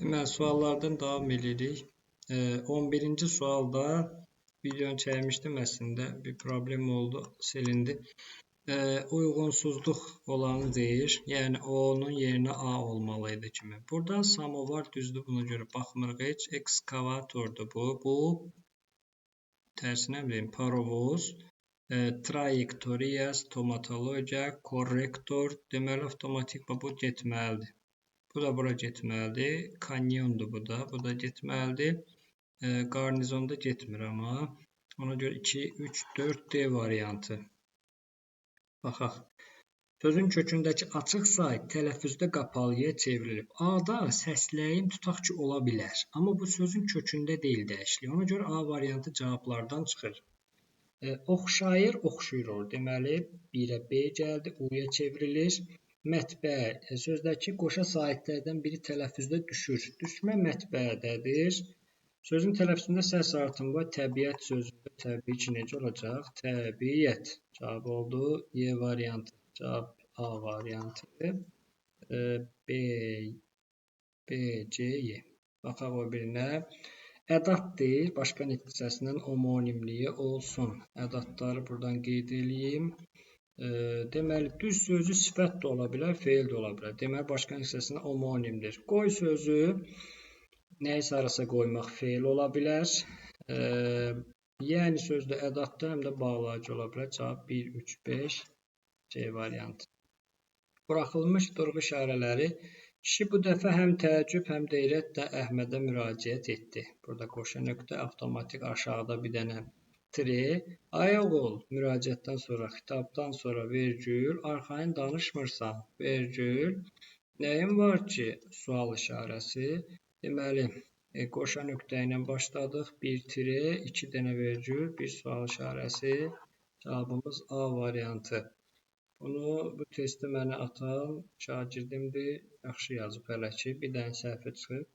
Deməli, suallardan davam edirik. 11-ci sualda videonu çəkmişdim əslində. Bir problem oldu, silindi. Uyğunsuzluq olanı deyir. Yəni, O-nun yerinə A olmalıydı kimi. Burada samovar düzdür, buna görə baxmırıq heç. Ekskavatordur bu. Bu, tərsinə bilin, parovoz. Trayektoriya, stomatologiya, korrektor. Deməli, avtomatik bu getməlidir. Bu da bura getməlidir. Kanyondur bu da. Bu da getməlidir. Qarnizonda getmir amma. Ona görə 2, 3, 4 D variantı. Baxaq. Sözün kökündəki açıq say tələffüzdə qapalıya çevrilib. A-da səsləyim tutaq ki, ola bilər. Amma bu sözün kökündə deyil dəyişiklik. Ona görə A variantı cavablardan çıxır. Oxşayır, oxşuyur olur. Deməli, 1-ə B gəldi, U-ya çevrilir. Mətbəə sözdəki qoşa sahiblərdən biri tələffüzdə düşür. Düşmə mətbəədədir. Sözün tələffüzündə səs artımı var. Təbiət sözündə təbii ki, necə olacaq? Təbiət. Cavab oldu. Y variantı. Cavab A variantı. B, C, Y. Baxaq o birinə. Ədat deyil, başqa nitq hissəsindən homonimliyi olsun. Ədatları buradan qeyd edeyim. Deməli, düz sözü sifət də ola bilər, feil də ola bilər. Deməli, başqa nitq hissəsində homonimdir. Qoy sözü nəyisə arasa qoymaq feil ola bilər. Yəni sözdə ədatda həm də bağlayıcı ola bilər. Cavab 1, 3, 5, C variantı. Buraxılmış durğu işarələri. Kişi bu dəfə həm təəccüb, həm də heyrətlə Əhmədə müraciət etdi. Burada qoşa nöqtə, avtomatik aşağıda bir dənə tre. Ay oğul, müraciətdən sonra, xitabdan sonra vergül, arxayın danışmırsan, vergül. Nəyin var ki, sual işarəsi. Deməli, qoşa nöqtə ilə başladıq. Bir tre, 2 dənə vergül, bir sual işarəsi. Cavabımız A variantı. Bu testi mənə atan şagirdimdir. Yaxşı yazıb hələ ki. Bir dənə səhvə çıxıb.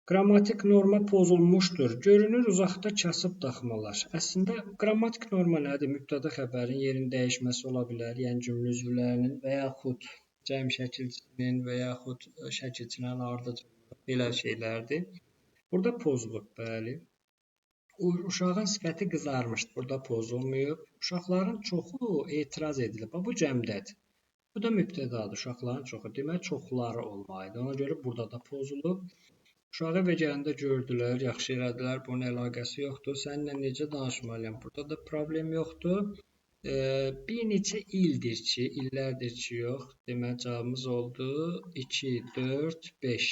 Qrammatik norma pozulmuşdur. Görünür uzaqda kasıb daxmalar. Əslində, qrammatik norma nədir? Mübtəda xəbərin yerin dəyişməsi ola bilər. Yəni cümlə üzvlərinin və yaxud cəm şəkilçisinin və yaxud şəkilçinin ardıcıllığı belə şeylərdir. Burada pozulub, bəli. Uşağın sifəti qızarmışdı. Burada pozulmayıb. Uşaqların çoxu etiraz edilib. Bu cəmdədir. Bu da mübtədadır. Uşaqların çoxu. Demək, çoxları olmalıdır. Ona görə burada da pozulub. Uşağı evə gələndə gördülər, yaxşı elədilər. Bunun əlaqəsi yoxdur. Səninlə necə danışmalıyam? Burada da problem yoxdur. Bir neçə ildir ki, illərdir ki, yox. Demək, cavabımız oldu 2, 4, 5.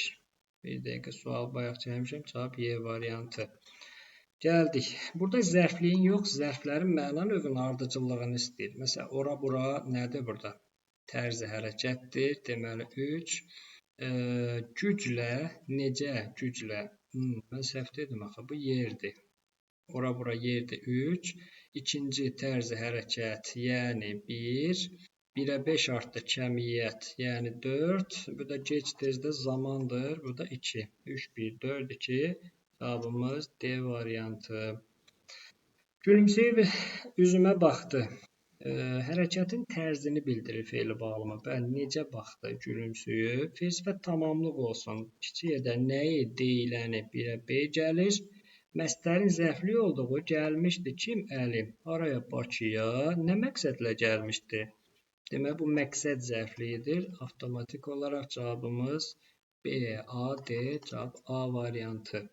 Bir dəqiqə sual bayaq çəkmişəm. Cavab Y variantı. Gəldik. Burada zərfliyin yox, zərflərin məna növünün ardıcıllığını istəyir. Məsələn, ora-bura nədir burada? Tərzi hərəkətdir. Deməli, 3. Güclə, necə, güclə. Mən səhv dedim axı, bu yerdir. Ora-bura yerdir, 3. İkinci tərzi hərəkət, yəni 1. 1-ə 5 artdı kəmiyyət, yəni 4. Bu da gec tezdə zamandır. Bu da 2. 3, 1, 4, 2. Cavabımız D variantı. Gülümsəyib üzümə baxdı. Hərəkətin tərzini bildirir fe'li bağlama. Bəli, necə baxdı, gülümsüyüb. Fe'l sifət tamamlıq olsun. Kiçik edə nəyi, deyiləni 1-ə B gəlir. Məsdərin zərfli olduğu gəlmişdi. Kim? Əli. Haraya? Bakıya. Nə məqsədlə gəlmişdi? Demək, bu məqsəd zərfliyidir. Avtomatik olaraq cavabımız B, A, D, cavab A variantı.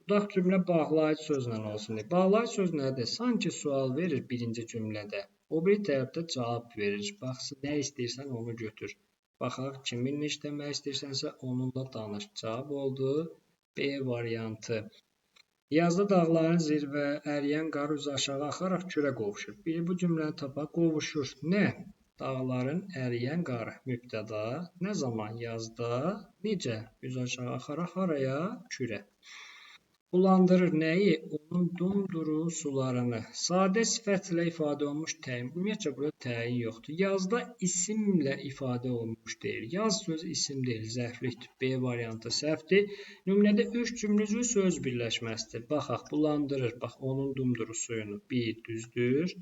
Budaq cümlə bağlayıcı sözlə olsun. Bağlayıcı söz nədir? Sanki sual verir birinci cümlədə. O bir tərəfdə cavab verir. Bax, nə istəyirsən onu götür. Baxaq, kiminlə işləmək istəyirsənsə onunla danış. Cavab oldu B variantı. Yazda dağların zirvə, əriyən qar üzü aşağı axaraq çölə qovuşur. Biri bu cümləni tapaq, qovuşur. Nə? Dağların əriyən qarı. Mübtəda. Nə zaman? Yazda. Necə? Üz aşağı axaraq haraya? Kürə. Bulandırır nəyi? Onun dumduru sularını. Sadə sifətlə ifadə olunmuş təyin. Ümumiyyətcə, burada təyin yoxdur. Yazda isimlə ifadə olunmuş deyil. Yaz sözü isim deyil, zərflikdir. B variantı səhvdir. Nümunədə 3 cümlə üzvü söz birləşməsidir. Baxaq, bulandırır. Bax, onun dumduru suyunu. 1, düzdür.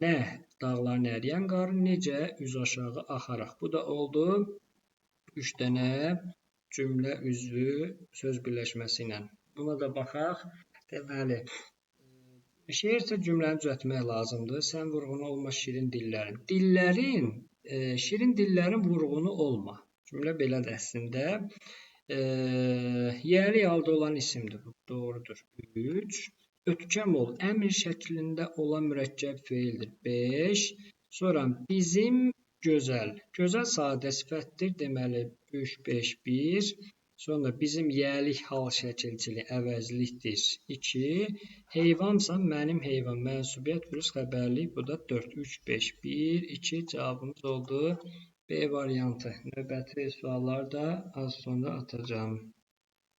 Nə? Dağların əriyən qarı necə? Üz aşağı axaraq. Bu da oldu 3 dənə cümlə üzvü söz birləşməsi ilə. Buna da baxaq. Deməli, şeirsə cümləni düzəltmək lazımdır. Sən vurğunu olma şirin dillərin. Şirin dillerin vurğunu olma. Cümlə belədir əslində. Yəli halda olan isimdir. Bu doğrudur. 3. Ötkəm ol. Əmr şəklində olan mürəkkəb feildir. 5. Sonra bizim gözəl. Gözəl sadə sifətdir. Deməli 3, 5, 1. Sonra bizim yəlik hal şəkilcili əvəzlikdir. 2. Heyvansa mənim heyvan. Mənsubiyyət plus xəbərlik. Bu da 4, 3, 5, 1, 2 cavabımız oldu. B variantı. Növbəti sualları da az sonra atacağım.